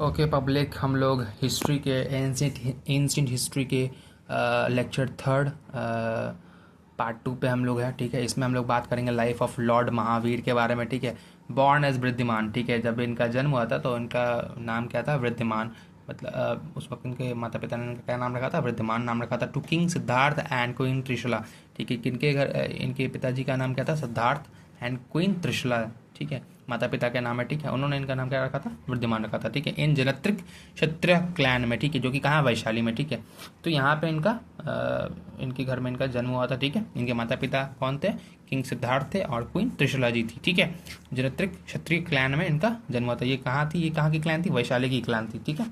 Okay public, हम लोग history के एंशिएंट हिस्ट्री के लेक्चर थर्ड पार्ट 2 पे हम लोग हैं। ठीक है, इसमें हम लोग बात करेंगे लाइफ ऑफ लॉर्ड महावीर के बारे में। ठीक है, बॉर्न एज वृद्धिमान। ठीक है, जब इनका जन्म हुआ था तो इनका नाम क्या था? वृद्धिमान। मतलब उस वक्त इनके माता पिता ने इनका क्या नाम रखा था? वृद्धिमान नाम रखा था। To king Siddhartha and queen Trishala. ठीक है, किनके घर इनके पिताजी का नाम क्या था? Siddharth and queen Trishala. ठीक है, माता पिता का नाम है। ठीक है, उन्होंने इनका नाम क्या रखा था? वृद्धिमान रखा था। ठीक है, इन जनत्रिक क्षत्रिय क्लैन में। ठीक है, जो कि कहाँ? वैशाली में। ठीक है, तो यहाँ पे इनके घर में इनका जन्म हुआ था। ठीक है, इनके माता पिता कौन थे? किंग सिद्धार्थ थे और क्वीन त्रिशला जी थी। ठीक है, जनत्रिक क्षत्रिय क्लैन में इनका जन्म हुआ था। ये कहाँ थी? ये कहाँ की क्लैन थी? वैशाली की क्लैन थी। ठीक है,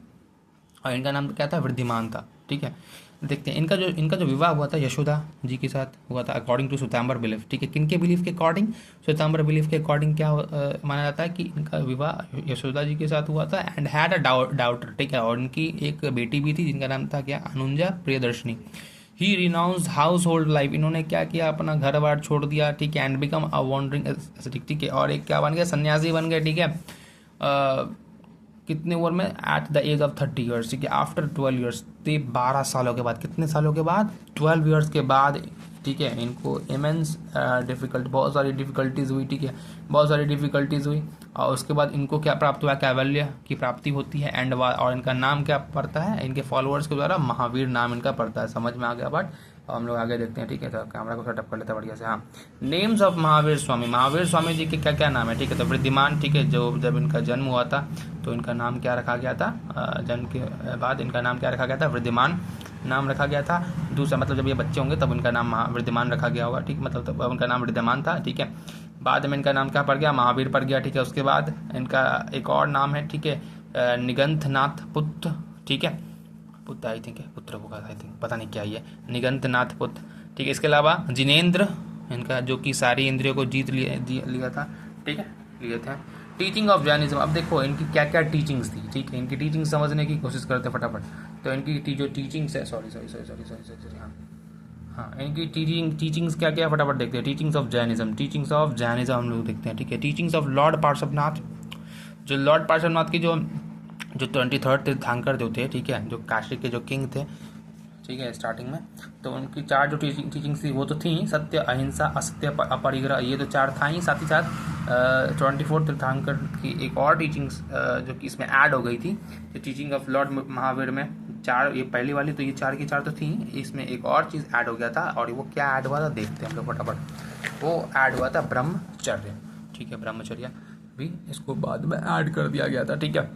और इनका नाम क्या था? वृद्धिमान था। ठीक है, देखते हैं इनका जो विवाह हुआ था यशोदा जी के साथ हुआ था अकॉर्डिंग टू श्वेतांबर बिलीफ। ठीक है, किनके बिलीफ के अकॉर्डिंग? श्वेतांबर बिलीफ के अकॉर्डिंग क्या माना जाता है कि इनका विवाह यशोदा जी के साथ हुआ था एंड हैड अ डाउटर। ठीक है, और इनकी एक बेटी भी थी जिनका नाम था क्या? अनुजा प्रियदर्शनी। ही रिनाउंस हाउस होल्ड लाइफ। इन्होंने क्या किया? अपना घर बार छोड़ दिया। ठीक है, and become a wandering ascetic. ठीक है, और एक क्या बन गया? सन्यासी बन गए। ठीक है, कितने उम्र में? At the age of 30 years. ठीक है, आफ्टर 12 ईयर्स। ते 12 सालों के बाद। कितने सालों के बाद? 12 ईयर्स के बाद। ठीक है, इनको इमेंस बहुत सारी डिफिकल्टीज हुई। ठीक है, बहुत सारी डिफिकल्टीज हुई और उसके बाद इनको क्या प्राप्त हुआ? कैवल्य की प्राप्ति होती है एंड और इनका नाम क्या पड़ता है? इनके फॉलोअर्स के द्वारा महावीर नाम इनका पड़ता है। समझ में आ गया? बट हम लोग आगे देखते हैं। ठीक है, तो कैमरा को सेटअप कर लेते हैं बढ़िया से। हाँ, नेम्स ऑफ महावीर स्वामी। महावीर स्वामी जी के क्या क्या नाम है? ठीक है, तो वृद्धिमान। ठीक है, जो जब इनका जन्म हुआ था तो इनका नाम क्या रखा गया था? जन्म के बाद इनका नाम क्या रखा गया था? वृद्धिमान नाम रखा गया था। दूसरा मतलब जब ये बच्चे होंगे तब इनका नाम वृद्धिमान रखा गया होगा। ठीक, मतलब तब उनका नाम वृद्धिमान था। ठीक है, बाद में इनका नाम क्या पड़ गया? महावीर पड़ गया। ठीक है, उसके बाद इनका एक और नाम है। ठीक है, निगंथनाथ पुत्र। ठीक है, पुत्र आई थिंक है, पुत्र होगा आई थिंक, पता नहीं क्या ही है, निगंथनाथ पुत्र। ठीक है, इसके अलावा जिनेंद्र इनका, जो कि सारी इंद्रियों को जीत लिया था। ठीक है, लिए थे। Teaching of Jainism. अब देखो इनकी क्या क्या टीचिंग्स थी। ठीक है, इनकी टीचिंग समझने की कोशिश करते फटाफट। तो इनकी जो टीचिंग्स है, सॉरी हाँ हाँ, इनकी टीचिंग्स क्या क्या फटाफट देखते हैं। टीचिंग्स ऑफ जैनिज्म हम लोग देखते हैं। ठीक है, टीचिंग्स ऑफ लॉर्ड पार्श्वनाथ। जो लॉर्ड पार्श्वनाथ की जो 23rd तीर्थंकर जो थे, ठीक है, जो काशी के जो किंग थे, ठीक है, स्टार्टिंग में, तो उनकी 4 जो टीचिंग्स थी वो तो थी सत्य, अहिंसा, असत्य, अपरिग्रह। ये तो 4 था ही। साथ ही साथ 24 तीर्थंकर की एक और टीचिंग्स जो कि इसमें ऐड हो गई थी, जो टीचिंग ऑफ लॉर्ड महावीर में 4, ये पहली वाली तो ये 4 की 4 तो थी, इसमें एक और चीज़ ऐड हो गया था। और वो क्या ऐड हुआ था देखते हैं हम लोग फटाफट। वो ऐड हुआ था ब्रह्मचर्य। ठीक है, ब्रह्मचर्य भी इसको बाद में ऐड कर दिया गया था। ठीक है,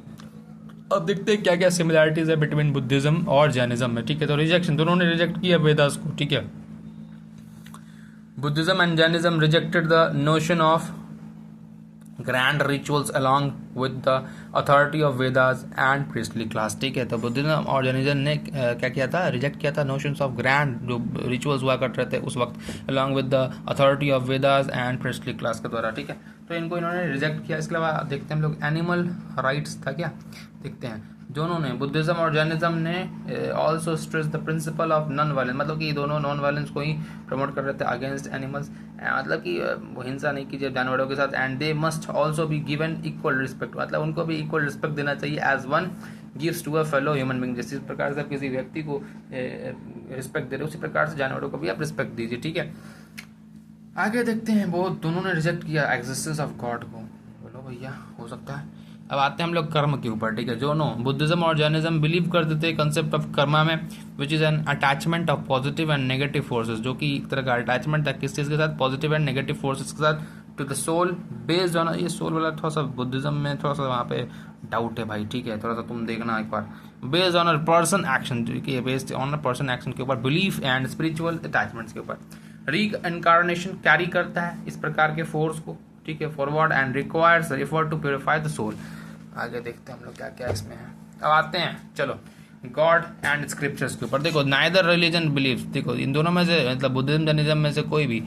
अब देखते हैं क्या क्या सिमिलैरिटीज है बिटवीन बुद्धिज्म और जैनिज्म में। ठीक है, तो रिजेक्शन, दोनों ने रिजेक्ट किया वेदास को। ठीक है, Buddhism and Jainism rejected the notion of grand rituals along with the authority of Vedas and priestly class. ठीक है, तो बुद्धिज्म और जैनिज्म ने क्या किया था? रिजेक्ट किया था नोशंस ऑफ ग्रैंड जो रिचुअल्स हुआ करते थे उस वक्त along with the authority of Vedas and priestly class के द्वारा। ठीक है, तो इनको इन्होंने रिजेक्ट किया। इसके अलावा देखते हैं हम लोग एनिमल राइट्स था क्या, देखते हैं। दोनों ने, बुद्धिज्म और जैनिज्म ने also stress the principle of non violence, मतलब कि दोनों नॉन वायलेंस को ही प्रमोट कर रहे थे अगेंस्ट एनिमल्स, मतलब कि वो हिंसा नहीं कीजिए जानवरों के साथ। And they must also be given equal respect, मतलब उनको भी इक्वल रिस्पेक्ट देना चाहिए as one gives to a fellow human being. जिस प्रकार से आप किसी व्यक्ति को रिस्पेक्ट दे रहे हो उसी प्रकार से जानवरों को भी आप रिस्पेक्ट दीजिए। ठीक है, आगे देखते हैं। वो दोनों ने रिजेक्ट किया एग्जिस्टेंस ऑफ गॉड को। बोलो भैया, हो सकता है। अब आते हैं हम लोग कर्म के ऊपर। ठीक है, दोनों बुद्धिज्म और जैनिज्म बिलीव करते थे कंसेप्ट ऑफ कर्मा में, which is an attachment of positive and negative forces, जो कि एक तरह का अटैचमेंट था किस चीज़ के साथ? पॉजिटिव एंड नेगेटिव फोर्सेस के साथ, to the soul based on, ये सोल वाला थोड़ा सा बुद्धिज्म में थोड़ा सा वहाँ पे डाउट है भाई। ठीक है, थोड़ा सा तुम देखना एक बार। Based on a person action, जो कि based on a person action के ऊपर, बिलीफ एंड स्पिरिचुअल अटैचमेंट्स के ऊपर। री इनकारनेशन कैरी करता है इस प्रकार के फोर्स को। ठीक है, forward and requires effort to purify the soul. आगे देखते हैं हम लोग क्या क्या इसमें है। अब आते हैं, चलो, गॉड एंड स्क्रिप्चर्स के ऊपर। देखो, नाइदर रिलीजन बिलीव्स, देखो इन दोनों में से, मतलब बुद्धिज्म जैनिज्म में से कोई भी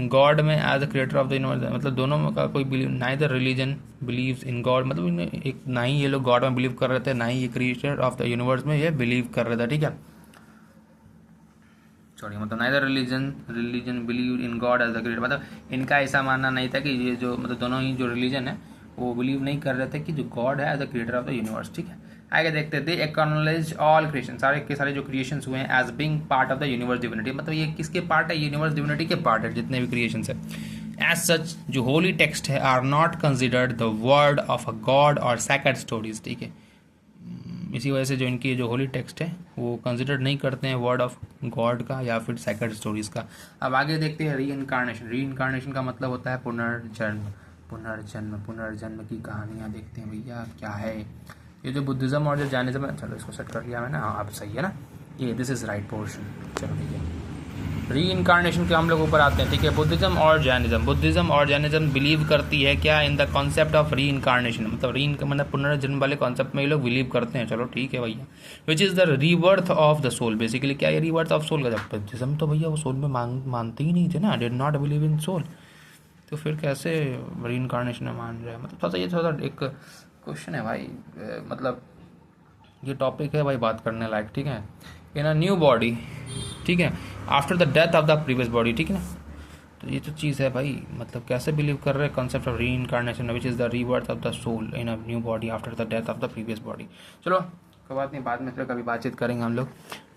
गॉड में as a creator of the universe, मतलब दोनों का कोई believe, neither religion believes in God, मतलब इनमें एक ना ही ये लोग गॉड में बिलीव कर रहे थे, ना ही ये क्रिएटर ऑफ द यूनिवर्स में ये बिलीव कर रहे थे। ठीक है, सॉरी, मतलब neither religion believe in God as the creator, मतलब इनका ऐसा मानना नहीं था कि ये जो, मतलब दोनों ही जो रिलीजन है वो बिलीव नहीं कर रहे थे कि जो गॉड है as a creator of the universe, ठीक है। आगे देखते हैं, दे एक्नॉलेज ऑल क्रिएशन, सारे के सारे जो क्रिएशंस हुए हैं as being part of the universe divinity, मतलब ये किसके पार्ट है, यूनिवर्स डिविनिटी के पार्ट है जितने भी क्रिएशंस है। एज सच जो होली टेक्स्ट है are not considered the word of a God और सैक्रेड स्टोरीज, ठीक है। इसी वजह से जो इनकी जो होली टेक्स्ट है वो कंसिडर नहीं करते हैं वर्ड ऑफ गॉड का या फिर सैक्रेड स्टोरीज का। अब आगे देखते हैं री इनकारनेशन। री इनकारनेशन का मतलब होता है पुनर्जन्म। पुनर्जन्म, पुनर्जन्म की कहानियाँ देखते हैं भैया क्या है। ये जो बुद्धिज़्म और जो जैनिज्म है, चलो इसको सेट कर लिया मैंने, हाँ अब सही है ना, ये दिस इज़ राइट पोर्शन। चलो ठीक है, री इनकारनेशन के हम लोग ऊपर आते हैं, ठीक है। बुद्धिज़्म और जैनिज्म, बुद्धिज़्म और जैनिज्म बिलीव करती है क्या इन द कॉन्सेप्ट ऑफ री इनकारनेशन, मतलब मतलब पुनर्जन्म वाले कॉन्सेप्ट में ये लोग बिलीव करते हैं। चलो ठीक है भैया। Which is the rebirth of the soul, basically क्या है रीबर्थ ऑफ सोल का। जब बुद्धिज़्म तो भैया वो सोल में मानते ही नहीं थे ना, did not believe in soul, तो फिर कैसे री इनकारनेशन में मान रहे हैं। मतलब थोड़ा सा ये थोड़ा एक क्वेश्चन है भाई, मतलब ये टॉपिक है भाई बात करने लायक, ठीक है। इन अ न्यू बॉडी, ठीक है, after the death of the previous body, ठीक है ना। तो ये तो चीज़ है भाई, मतलब कैसे बिलीव कर रहे हैं concept of reincarnation which is the rebirth of the soul in a new body after the death of the previous body. चलो कोई बात नहीं, बाद में फिर कभी बातचीत करेंगे हम लोग।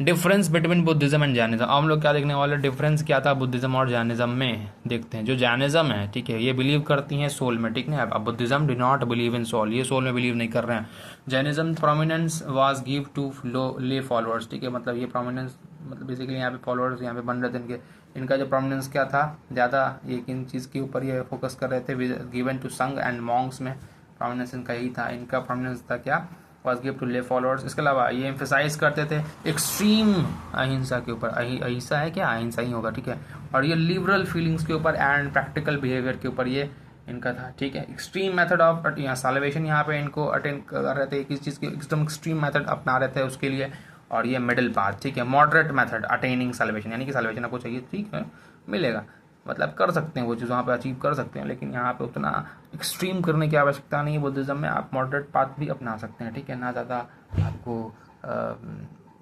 Difference between Buddhism and Jainism, हम लोग क्या देखने वाले, डिफरेंस क्या था बुद्धिज्म और जैनिज्म में, देखते हैं। जो जैनिज्म है, ठीक है, ये बिलीव करती हैं सोल में, ठीक है। अब Buddhism do not believe in soul, ये सोल में बिलीव नहीं कर रहे हैं। Jainism prominence was give to lay followers, ठीक है, मतलब ये प्रोमिनेंस मतलब बेसिकली यहाँ पे फॉलोअर्स यहाँ पे बन रहे थे इनके, इनका जो प्रोमिनेंस क्या था ज़्यादा, ये किन चीज़ के ऊपर ये फोकस कर रहे थे, गिवन टू संग एंड मॉन्क्स में प्रोमिनेंस इनका यही था। इनका प्रोमिनेंस था क्या, was give to lay followers. इसके अलावा ये एम्फेसाइज करते थे एक्सट्रीम अहिंसा के ऊपर, अहिंसा है क्या, अहिंसा ही होगा, ठीक है। और ये लिबरल फीलिंग्स के ऊपर एंड प्रैक्टिकल बिहेवियर के ऊपर ये इनका था, ठीक है। एक्सट्रीम मेथड ऑफ यहाँ साल्वेशन यहाँ पे इनको अटेंड कर रहे थे, किस चीज़ की एकदम एक्सट्रीम मेथड अपना रहे थे उसके लिए। और ये मिडिल पाथ, ठीक है, मॉडरेट मेथड अटेनिंग साल्वेशन, यानी कि साल्वेशन आपको चाहिए, ठीक है, मिलेगा, मतलब कर सकते हैं वो चीज़ वहाँ पे अचीव कर सकते हैं, लेकिन यहाँ पे उतना एक्सट्रीम करने की आवश्यकता नहीं है। बुद्धिज़्म में आप मॉडरेट पाथ भी अपना सकते हैं, ठीक है, ना ज़्यादा आपको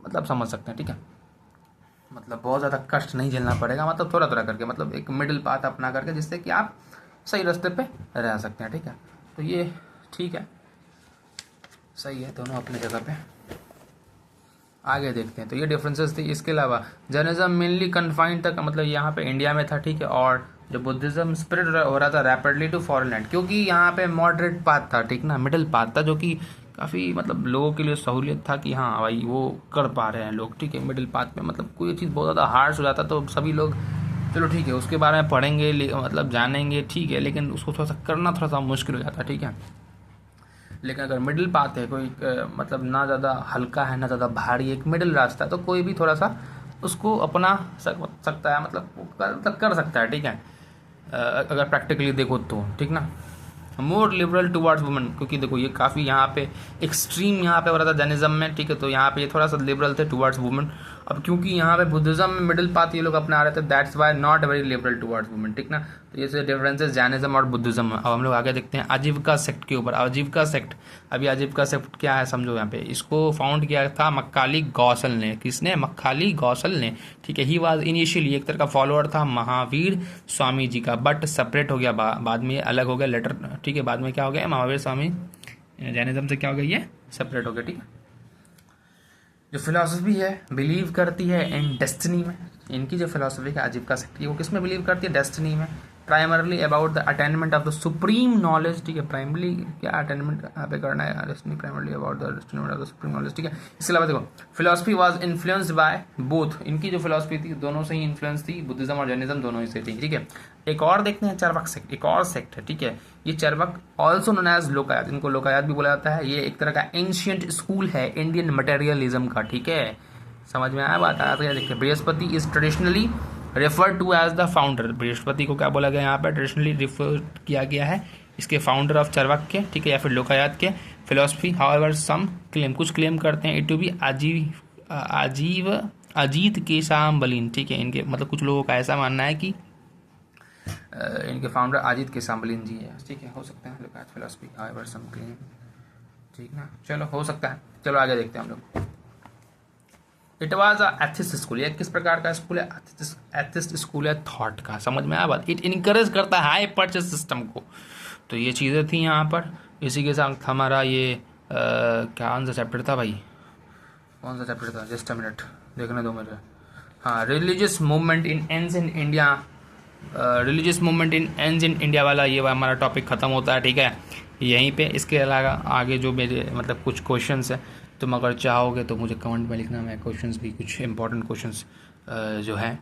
मतलब समझ सकते हैं, ठीक है, मतलब बहुत ज़्यादा कष्ट नहीं झेलना पड़ेगा, मतलब थोड़ा थोड़ा करके, मतलब एक मिडिल पाथ अपना करके, जिससे कि आप सही रास्ते पे रह सकते हैं, ठीक है। तो ये ठीक है, सही है, दोनों अपने जगह पे। आगे देखते हैं, तो ये डिफरेंसेस थी। इसके अलावा जैनिज्म मेनली कन्फाइंड तक, मतलब यहाँ पे इंडिया में था, ठीक है, और जो बुद्धिज्म स्प्रेड हो रहा था रैपिडली टू फॉरेन लैंड, क्योंकि यहाँ पे मॉडरेट पाथ था, ठीक ना, मिडिल पाथ था, जो कि काफ़ी मतलब लोगों के लिए सहूलियत था कि हाँ भाई वो कर पा रहे हैं लोग, ठीक है। मिडिल पाथ में मतलब कोई चीज़ बहुत ज़्यादा हार्श हो जाता तो सभी लोग चलो ठीक है उसके बारे में पढ़ेंगे, मतलब जानेंगे, ठीक है, लेकिन उसको थोड़ा सा करना थोड़ा सा मुश्किल हो जाता है, ठीक है। लेकिन अगर मिडिल पाथ है, कोई मतलब ना ज़्यादा हल्का है ना ज़्यादा भारी, एक मिडिल रास्ता है, तो कोई भी थोड़ा सा उसको अपना सकता है, मतलब कर सकता है, ठीक है, अगर प्रैक्टिकली देखो तो, ठीक ना। मोर लिबरल टुवर्ड्स वुमेन, क्योंकि देखो ये काफ़ी यहाँ पे एक्सट्रीम यहाँ पे हो रहा था जैनिज्म में, ठीक है, तो यहाँ पे ये थोड़ा सा लिबरल थे टुवर्ड्स वुमेन। अब क्योंकि यहाँ पे बुद्धिज्म में मिडिल पाथ ये लोग अपना रहे थे, that's why not very liberal towards women, ठीक ना। तो ये से डिफरेंसेस जैनिज्म और बुद्धिज्म में। अब हम लोग आगे देखते हैं आजीविका सेक्ट के ऊपर। आजीविका सेक्ट, अभी आजीविका सेक्ट क्या है समझो, यहाँ पे इसको फाउंड किया था मक्काली गौसल ने। किसने, मक्काली गौसल ने, ठीक है। ही वाज इनिशियली एक तरह का फॉलोअर था महावीर स्वामी जी का, बट सेपरेट हो गया, बाद में अलग हो गया लेटर, ठीक है, बाद में क्या हो गया, महावीर स्वामी जैनिज्म से क्या हो गया, ये सेपरेट हो गया, ठीक है। जो फिलॉसफी है बिलीव करती है इन डेस्टिनी में, इनकी जो फिलॉसफी है आजीविका सेक्ट की, वो किस में बिलीव करती है, डेस्टिनी में, primarily about the attainment of the supreme knowledge, ठीक है। प्राइमरली क्या अटेनमेंट यहाँ पे करना है, destiny primarily about the attainment of the supreme knowledge, ठीक है। इसके अलावा देखो philosophy was influenced by both, इनकी जो फिलॉसफी थी दोनों से ही इन्फ्लुएंस थी, बुद्धिज्म और जैनिज्म दोनों ही से थी, ठीक है। एक और देखते हैं चार्वाक सेक्ट, एक और सेक्ट है, ठीक है। ये चार्वाक ऑल्सो नोन एज लोकायत, इनको लोकायत भी बोला जाता है। ये एक तरह का एंशियंट स्कूल है इंडियन मटेरियलिज्म का, ठीक है, समझ में आया बात। आया देखिए, Brihaspati is traditionally refer to as the founder, Brihaspati को क्या बोला गया यहाँ पर, ट्रेडिशनली रेफर किया गया है इसके फाउंडर ऑफ चार्वाक के, ठीक है, या फिर लोकायत के फिलोसफी। हाउएवर सम क्लेम, कुछ क्लेम करते हैं इट टू बी अजीत केशाम्बलिन, ठीक है, इनके मतलब कुछ लोगों का ऐसा मानना है कि इनके फाउंडर अजीत केशाम्बलिन जी है, ठीक है, हो सकता है लोकायत फिलोसफी, हाउएवर सम क्लेम, ठीक ना, चलो हो सकता है। चलो आगे देखते हैं हम लोग। It was a atheist school, ये किस प्रकार का स्कूल है, एथिस्ट स्कूल है थॉट का, समझ में आया बात। इट इनकरेज करता है हाई परचेस सिस्टम को, तो ये चीज़ें थी यहाँ पर। इसी के साथ हमारा ये कौन सा चैप्टर था भाई, कौन सा चैप्टर था, जस्ट अ मिनट देखने दो मुझे। हाँ, religious movement in ancient India, religious movement in ancient India वाला ये हमारा टॉपिक ख़त्म होता है, ठीक है, यहीं पे। इसके अलावा आगे जो मेरे मतलब कुछ क्वेश्चंस हैं, तुम अगर चाहोगे तो मुझे कमेंट में लिखना। मैं क्वेश्चंस भी कुछ इंपॉर्टेंट क्वेश्चंस जो हैं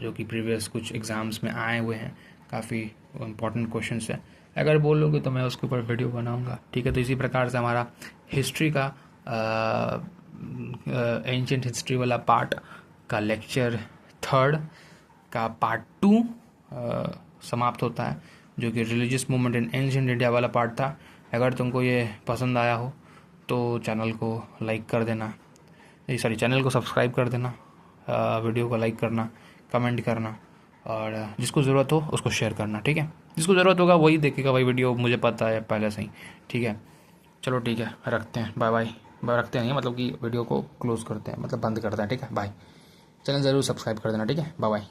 जो कि प्रीवियस कुछ एग्ज़ाम्स में आए हुए हैं, काफ़ी इंपॉर्टेंट क्वेश्चंस हैं, अगर बोलोगे तो मैं उसके ऊपर वीडियो बनाऊंगा, ठीक है। तो इसी प्रकार से हमारा हिस्ट्री का एंशिएंट हिस्ट्री वाला पार्ट का लेक्चर 3 का पार्ट 2 समाप्त होता है, जो कि religious movement in ancient India वाला पार्ट था। अगर तुमको ये पसंद आया हो तो चैनल को लाइक कर देना, चैनल को सब्सक्राइब कर देना, वीडियो को लाइक करना, कमेंट करना, और जिसको ज़रूरत हो उसको शेयर करना, ठीक है। जिसको ज़रूरत होगा वही देखेगा भाई वीडियो, मुझे पता है पहले से ही, ठीक है। चलो ठीक है, रखते हैं, बाय बाय। रखते हैं मतलब कि वीडियो को क्लोज़ करते हैं, मतलब बंद करते हैं, ठीक है, बाय। चैनल ज़रूर सब्सक्राइब कर देना, ठीक है, बाय बाय।